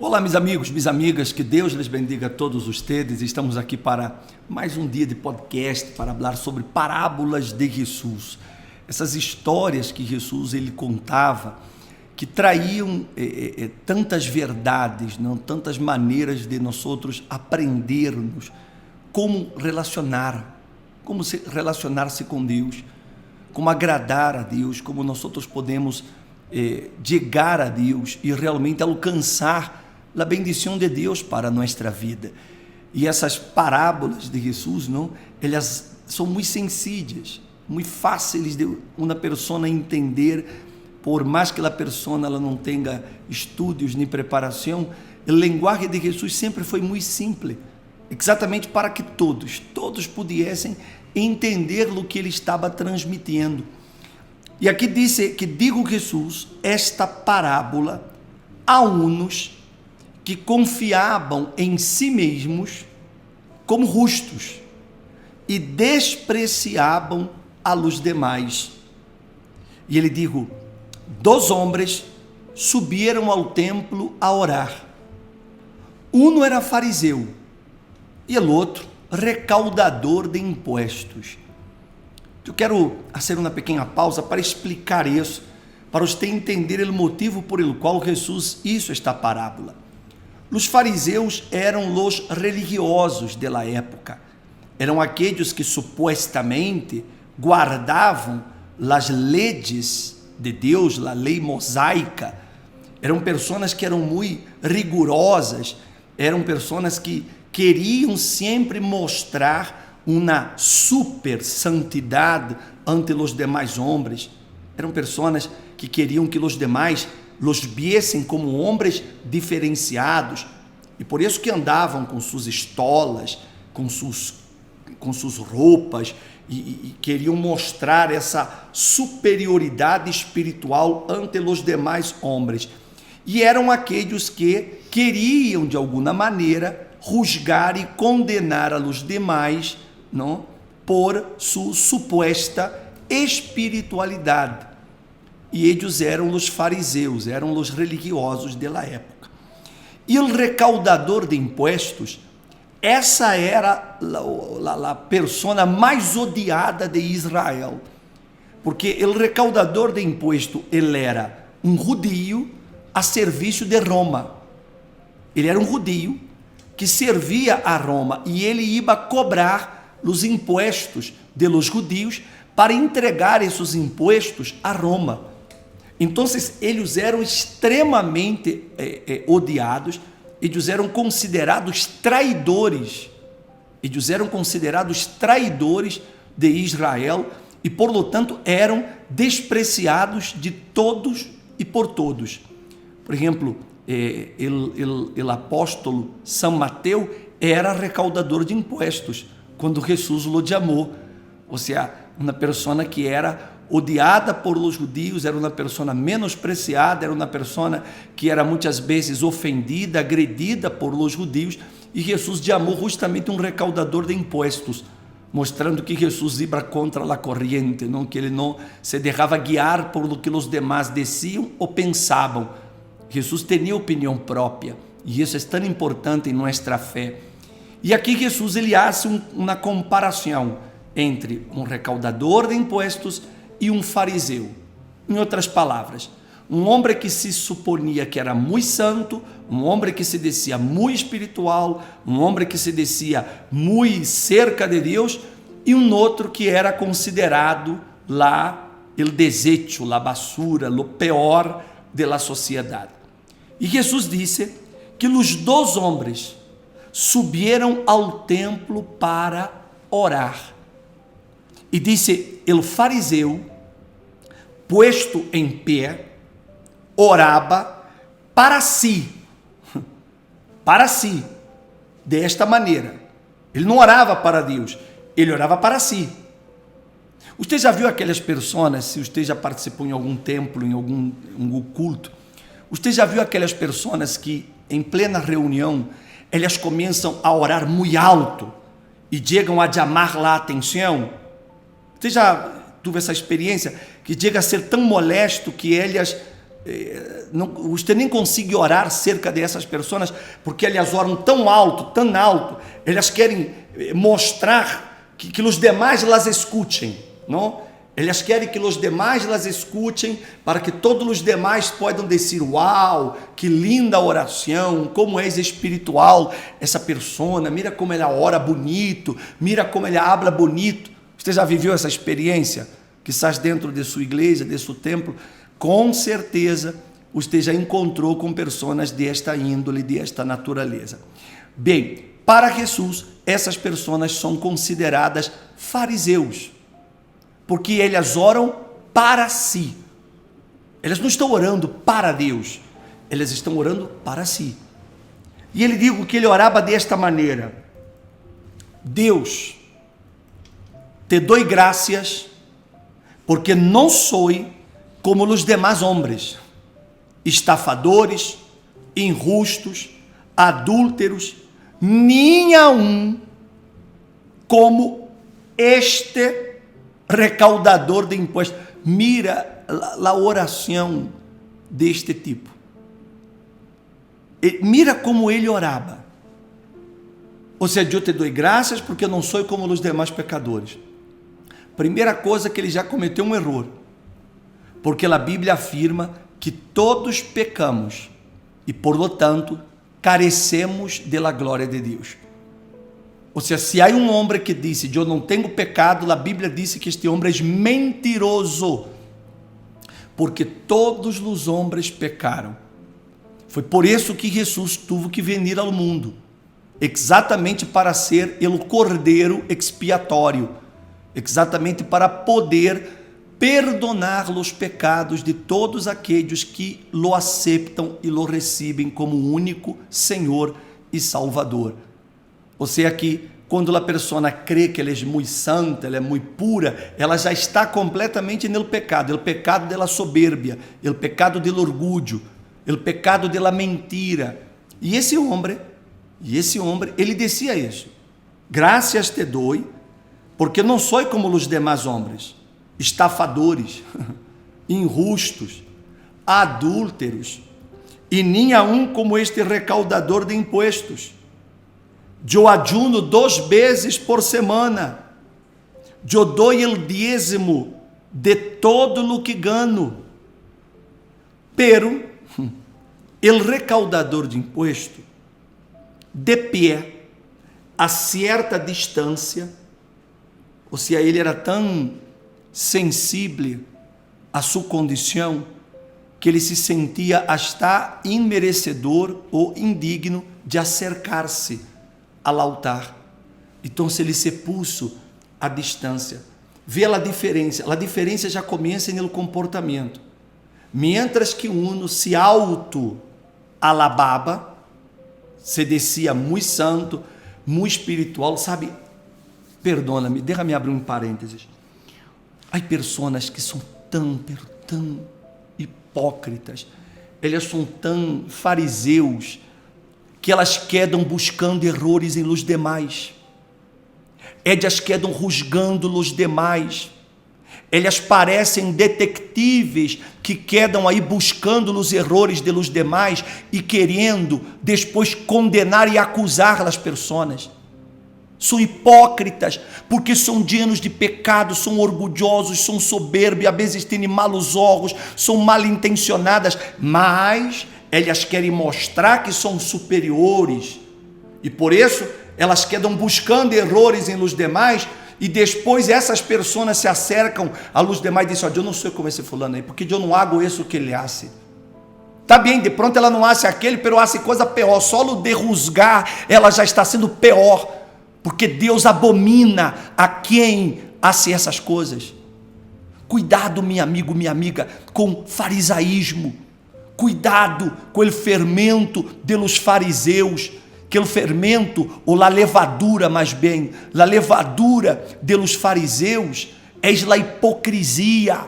Olá, meus amigos, minhas amigas, que Deus les bendiga a todos ustedes. Estamos aqui para mais um dia de podcast para falar sobre parábolas de Jesus. Essas histórias que Jesus ele contava, que traíam tantas verdades, não, tantas maneiras de nós outros aprendermos como relacionar-se com Deus, como agradar a Deus, como nós outros podemos chegar a Deus e realmente alcançar a bendição de Deus para a nossa vida. E essas parábolas de Jesus, não, elas são muito sencillas, muito fáceis de uma pessoa entender, por mais que a pessoa ela não tenha estudos nem preparação. A linguagem de Jesus sempre foi muito simples, exatamente para que todos pudessem entender o que ele estava transmitindo. E aqui diz que digo Jesus esta parábola a uns que confiavam em si mesmos como justos e despreciavam a los demais. E ele digo: 2 homens subiram ao templo a orar. Um era fariseu e o outro recaudador de impostos. Eu quero fazer uma pequena pausa para explicar isso, para você entender o motivo por el qual Jesus hizo esta parábola. Os fariseus eram os religiosos da época, eram aqueles que supostamente guardavam as leis de Deus, a lei mosaica. Eram pessoas que eram muito rigorosas, eram pessoas que queriam sempre mostrar uma super santidade ante os demais homens. Eram pessoas que queriam que os demais los viessem como homens diferenciados, e por isso que andavam com suas estolas, com suas roupas, e queriam mostrar essa superioridade espiritual ante os demais homens. E eram aqueles que queriam, de alguma maneira, julgar e condenar a los demais, não, por sua suposta espiritualidade. E eles eram os fariseus, eram os religiosos da época. E o recaudador de impostos, essa era a pessoa mais odiada de Israel, porque o recaudador de imposto, ele era um judío a serviço de Roma. Ele era um judío que servia a Roma e ele ia cobrar os impostos de los judios para entregar esses impostos a Roma. Então, eles eram extremamente odiados, eles eram considerados traidores, de Israel e, por lo tanto, eram despreciados de todos e por todos. Por exemplo, o apóstolo São Mateus era recaudador de impostos quando Jesus o chamou, ou seja, uma pessoa que era odiada por los judios, era uma pessoa menospreciada, era uma pessoa que era muitas vezes ofendida, agredida por los judios, e Jesus chamou justamente um recaudador de impostos, mostrando que Jesus ia contra a corrente, não, que ele não se deixava guiar por lo que os demais diziam ou pensavam. Jesus tinha opinião própria, e isso é tão importante em nossa fé. E aqui Jesus ele faz uma comparação entre um recaudador de impostos e um fariseu. Em outras palavras, um homem que se suponia que era muito santo, um homem que se dizia muito espiritual, um homem que se dizia muito cerca de Deus, e um outro que era considerado o desecho, a basura, o pior da sociedade. E Jesus disse que os 2 homens subiram ao templo para orar. E disse: o fariseu, posto em pé, orava para si, desta maneira. Ele não orava para Deus, ele orava para si. Você já viu aquelas pessoas, se você já participou em algum templo, em algum culto, você já viu aquelas pessoas que, em plena reunião, elas começam a orar muito alto e chegam a chamar a atenção? Você já teve essa experiência que chega a ser tão molesto que elas você nem consegue orar cerca dessas pessoas, porque elas oram tão alto, elas querem mostrar que os demais las escutem, não? Elas querem que os demais las escutem, para que todos os demais possam dizer: uau, que linda oração, como é espiritual essa pessoa, mira como ela ora bonito, mira como ela habla bonito. Você já viveu essa experiência? Quizás dentro de sua igreja, de seu templo, com certeza você já encontrou com pessoas desta índole, desta natureza. Bem, para Jesus, essas pessoas são consideradas fariseus, porque elas oram para si. Elas não estão orando para Deus, elas estão orando para si. E ele diz que ele orava desta maneira: Deus, te dou graças, porque não sou como os demais homens, estafadores, injustos, adúlteros, nem aun como este recaudador de impostos. Mira a oração deste tipo. Mira como ele orava. Ou seja, eu te dou graças porque não sou como os demais pecadores. Primeira coisa, que ele já cometeu um erro, porque a Bíblia afirma que todos pecamos e, por lo tanto, carecemos da glória de Deus. Ou seja, se há um homem que disse: eu não tenho pecado, a Bíblia diz que este homem é mentiroso, porque todos os homens pecaram. Foi por isso que Jesus teve que vir ao mundo, exatamente para ser o cordeiro expiatório, exatamente para poder perdonar os pecados de todos aqueles que lo aceitam e lo recebem como único Senhor e Salvador. Ou seja, que quando a pessoa crê que ela é muito santa, ela é muito pura, ela já está completamente no pecado, o pecado da soberbia, o pecado do orgulho, o pecado da mentira. E esse homem, ele dizia isso: graças te dou, porque não sou como os demais homens, estafadores, injustos, adúlteros, e nem aun como este recaudador de impostos. Eu ajuno 2 vezes por semana, eu dou o dízimo de todo o que ganho. Pero o recaudador de imposto, de pé, a certa distância, ou seja, ele era tão sensível à sua condição que ele se sentia hasta imerecedor ou indigno de acercar-se ao altar. Então ele se puso à distância. Vê a diferença já começa no comportamento. Mientras que uno se auto-alababa, se decía muito santo, muito espiritual, sabe? Perdona-me, deixa-me abrir um parênteses. Há pessoas que são tão hipócritas, elas são tão fariseus, que elas quedam buscando errores em los demais, elas quedam rusgando los demais, elas parecem detetives que quedam aí buscando os errores de los demais e querendo depois condenar e acusar as pessoas. São hipócritas, porque são llenos de pecado, são orgulhosos, são soberbos, às vezes têm malos olhos, são mal intencionadas, mas elas querem mostrar que são superiores, e por isso elas quedam buscando errores em los demais, e depois essas pessoas se acercam a los demais e dizem: eu não sou como esse fulano aí, porque eu não hago isso que ele hace. Tá bem, de pronto ela não hace aquele, pero hace coisa pior, só o de rusgar, ela já está sendo pior, porque Deus abomina a quem hace essas coisas. Cuidado, meu amigo, minha amiga, com farisaísmo. Cuidado com o fermento de los fariseus, que o fermento, ou a levadura, mais bem, a levadura de los fariseus é a hipocrisia,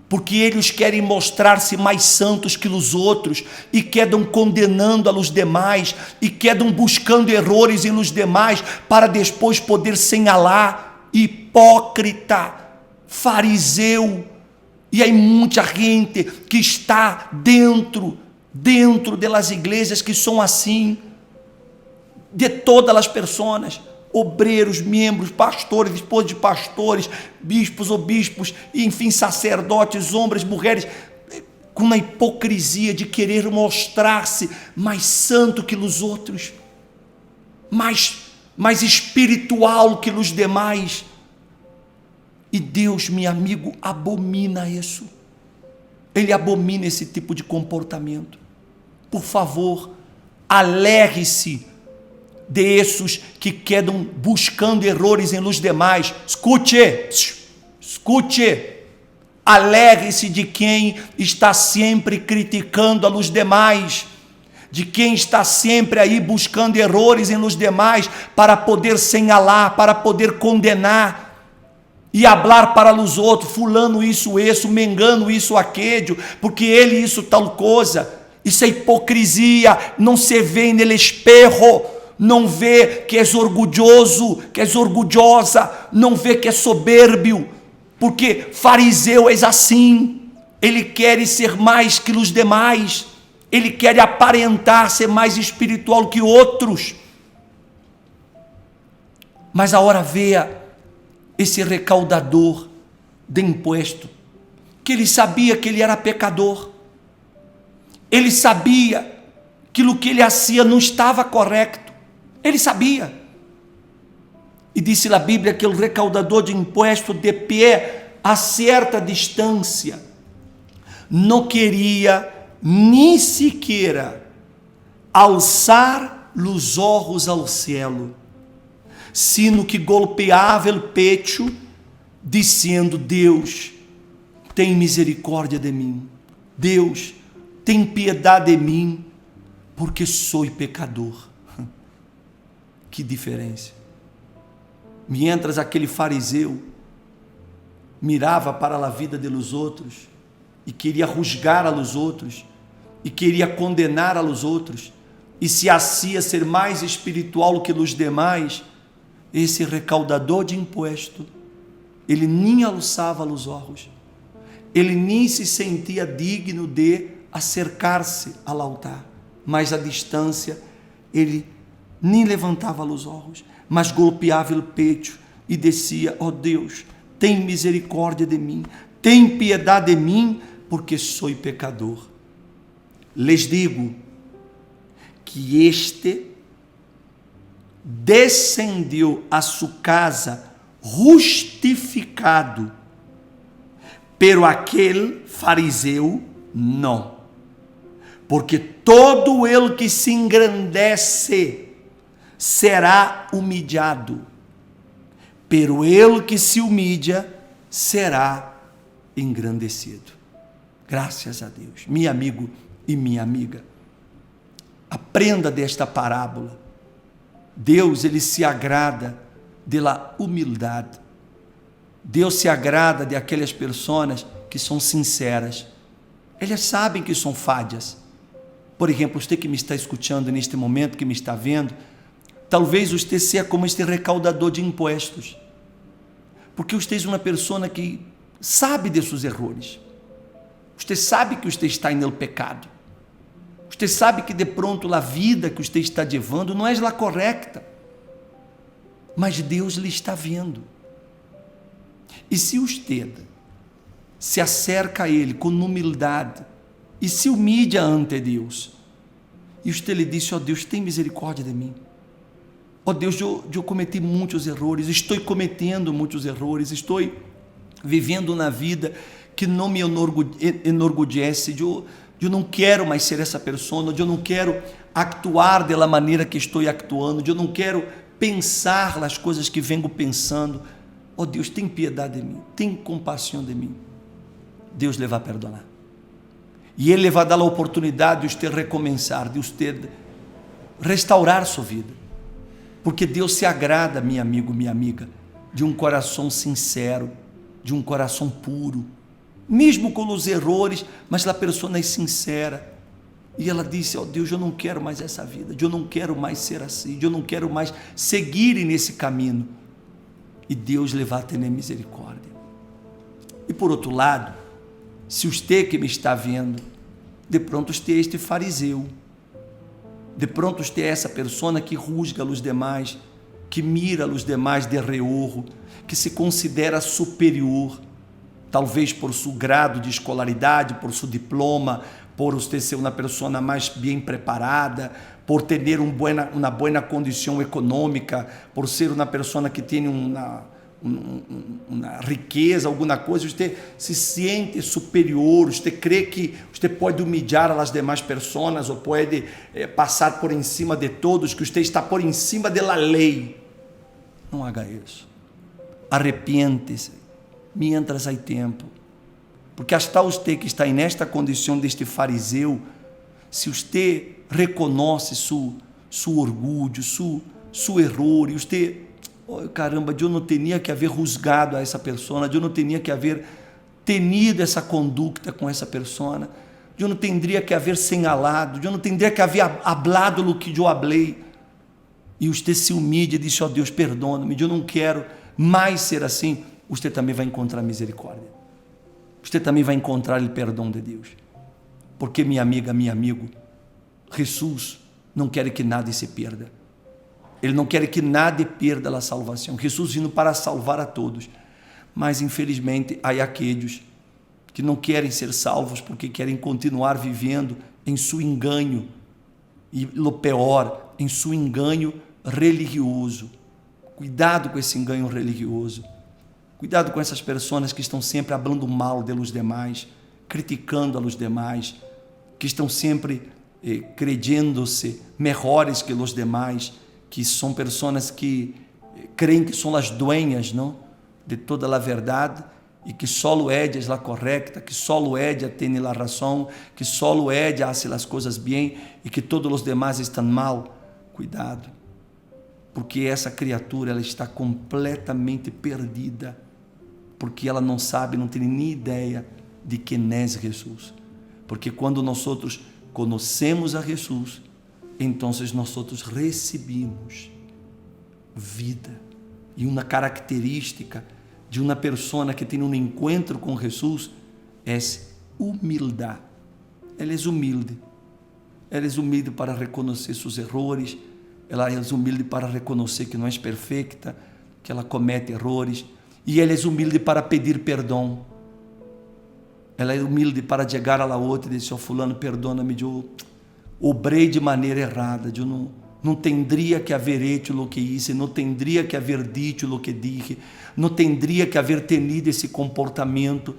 porque eles querem mostrar-se mais santos que os outros, e quedam condenando a los demais, e quedam buscando errores em los demais, para depois poder señalar. Hipócrita, fariseu, E há muita gente que está dentro das igrejas que são assim, de todas as pessoas, obreiros, membros, pastores, esposas de pastores, bispos, obispos, enfim, sacerdotes, homens, mulheres, com uma hipocrisia de querer mostrar-se mais santo que os outros, mais espiritual que os demais. E Deus, meu amigo, abomina isso. Ele abomina esse tipo de comportamento. Por favor, alegre-se desses que quedam buscando errores em los demais. Escute. Alegre-se de quem está sempre criticando a los demais, de quem está sempre aí buscando errores em los demais para poder señalar, para poder condenar e hablar para os outros, fulano isso, mengano isso, aquele, porque ele isso, tal coisa. Isso é hipocrisia. Não se vê no espejo, não vê que és orgulhoso, que és orgulhosa, não vê que é soberbio, porque fariseu é assim, ele quer ser mais que os demais, ele quer aparentar ser mais espiritual que outros. Mas agora veja esse recaudador de imposto, que ele sabia que ele era pecador, ele sabia que o que ele fazia não estava correto, ele sabia. E disse a Bíblia que o recaudador de imposto, de pé a certa distância, não queria nem sequer alçar os olhos ao céu, sino que golpeava o peito, dizendo: Deus, tem misericórdia de mim. Deus, tem piedade de mim, porque sou pecador. Que diferença. Mientras aquele fariseu mirava para a vida dos outros e queria rusgar a los outros e queria condenar a los outros e se hacía ser mais espiritual que os demais, esse recaudador de imposto, ele nem alçava os olhos, ele nem se sentia digno de acercar-se ao altar, mas à distância ele nem levantava os olhos, mas golpeava o peito e descia: ó Deus, tem misericórdia de mim, tem piedade de mim, porque sou pecador. Les digo que este descendeu a sua casa justificado, pero aquele fariseu não, porque todo ele que se engrandece será humilhado, pero ele que se humilha será engrandecido. Graças a Deus. Meu amigo e minha amiga, aprenda desta parábola. Deus, ele se agrada da humildade. Deus se agrada de aquelas pessoas que são sinceras. Eles sabem que são falhas. Por exemplo, você que me está escutando neste momento, que me está vendo, talvez você seja como este recaudador de impostos, porque você é uma pessoa que sabe de seus erros, você sabe que você está no pecado, você sabe que de pronto a vida que você está levando não é a correta, mas Deus lhe está vendo. E se você se acerca a Ele com humildade e se humilha ante Deus, e você lhe diz: ó Deus, tem misericórdia de mim. Ó Deus, eu cometi muitos erros, estou cometendo muitos erros, estou vivendo na vida que não me enorgulhece, eu não quero mais ser essa pessoa, eu não quero actuar da maneira que estou actuando, eu não quero pensar as coisas que venho pensando. Ó Deus, tem piedade de mim, tem compaixão de mim. Deus lhe vai perdonar. E Ele vai dar a oportunidade de você recomeçar, de você restaurar sua vida. Porque Deus se agrada, meu amigo, minha amiga, de um coração sincero, de um coração puro, mesmo com os erros, mas a pessoa é sincera. E ela disse: ó Deus, eu não quero mais essa vida, eu não quero mais ser assim, eu não quero mais seguir nesse caminho. E Deus lhe vai ter misericórdia. E por outro lado, se você que me está vendo, de pronto você é este fariseu, de pronto você é essa pessoa que rusga os demais, que mira os demais de reorro, que se considera superior, talvez por seu grado de escolaridade, por seu diploma, por você ser uma pessoa mais bem preparada, por ter uma boa condição econômica, por ser uma pessoa que tem uma riqueza, alguma coisa, você se sente superior, você crê que você pode humilhar as demais pessoas ou pode passar por em cima de todos, que você está por em cima da lei. Não haga isso. Arrepiente-se, mientras há tempo. Porque hasta você que está nesta condição deste fariseu, se você reconhece seu orgulho, seu erro, e você, oh, caramba, eu não tinha que haver rusgado a essa pessoa, eu não tinha que haver tenido essa conduta com essa pessoa, eu não teria que haver señalado, eu não teria que haver hablado o que eu falei, e você se humilha e diz, ó Deus, perdona-me, eu não quero mais ser assim, você também vai encontrar misericórdia. Você também vai encontrar o perdão de Deus. Porque, minha amiga, meu amigo, Jesus não quer que nada se perda. Ele não quer que nada perda a salvação. Jesus vindo para salvar a todos. Mas, infelizmente, há aqueles que não querem ser salvos porque querem continuar vivendo em seu engano. E, o pior, em seu engano religioso. Cuidado com esse engano religioso. Cuidado com essas pessoas que estão sempre falando mal de los demais, criticando a los demais, que estão sempre creyendo-se melhores que os demais, que são pessoas que creem que são as dueñas, não, de toda a verdade e que solo ella a correcta, que solo ella tem a razão, que solo ella hace as coisas bem e que todos os demais estão mal. Cuidado, porque essa criatura ela está completamente perdida. Porque ela não sabe, não tem nem ideia de quem é Jesus. Porque quando nós conhecemos a Jesus, então nós recebemos vida. E uma característica de uma pessoa que tem um encontro com Jesus é humildade. Ela é humilde. Ela é humilde para reconhecer seus erros. Ela é humilde para reconhecer que não é perfeita, que ela comete erros. E ela é humilde para pedir perdão. Ela é humilde para chegar a la outra e dizer, oh, fulano, perdona-me, eu obrei de maneira errada, eu não teria que haver hecho o que hice, não teria que haver dito o que dije, não teria que haver tenido esse comportamento,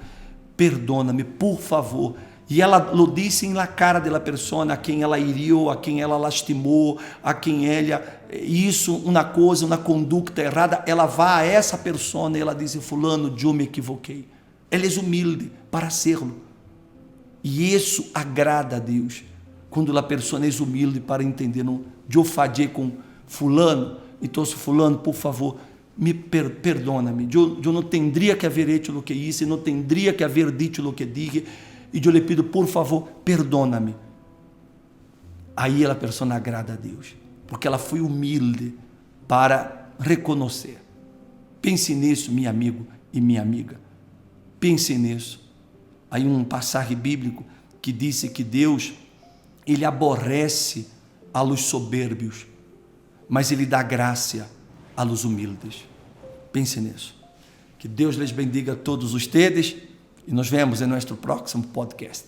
perdona-me, por favor. E ela lo disse na cara da pessoa a quem ela hiriu, a quem ela lastimou, a quem ela isso, uma coisa, uma conduta errada, ela vai a essa pessoa e ela diz, fulano, eu me equivoquei. Ela é humilde para serlo. E isso agrada a Deus, quando a pessoa é humilde para entender, não, eu falhei com fulano, então fulano, por favor, me perdona-me, eu não teria que haver hecho o que hice, não teria que haver dito o que dije, e eu lhe pido, por favor, perdona-me. Aí a pessoa agrada a Deus, porque ela foi humilde para reconhecer. Pense nisso, meu amigo e minha amiga. Pense nisso. Aí passagem bíblico que disse que Deus, ele aborrece a los soberbios, mas ele dá graça a los humildes. Pense nisso. Que Deus les bendiga a todos ustedes. E nos vemos em nosso próximo podcast.